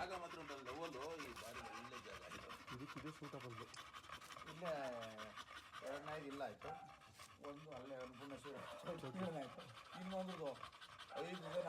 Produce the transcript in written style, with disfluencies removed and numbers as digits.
ಜಾಗ ಮಾತ್ರ ಉಂಟಲ್ಲ ಓಲು ಈ ಬಾರಿ ಒಳ್ಳೆ ಜಾಗ ಆಯಿತು. ಇದಕ್ಕಿದೆ ಸೂಟಬಲ್. ಇಲ್ಲೇ 2 ಇಲ್ಲ ಆಯಿತು, ಒಂದು ಅಲ್ಲೇ ಅನ್ನಪೂರ್ಣೇಶ್ವರಿ ಆಯಿತು, ಇನ್ನೊಂದು 5 ಜನ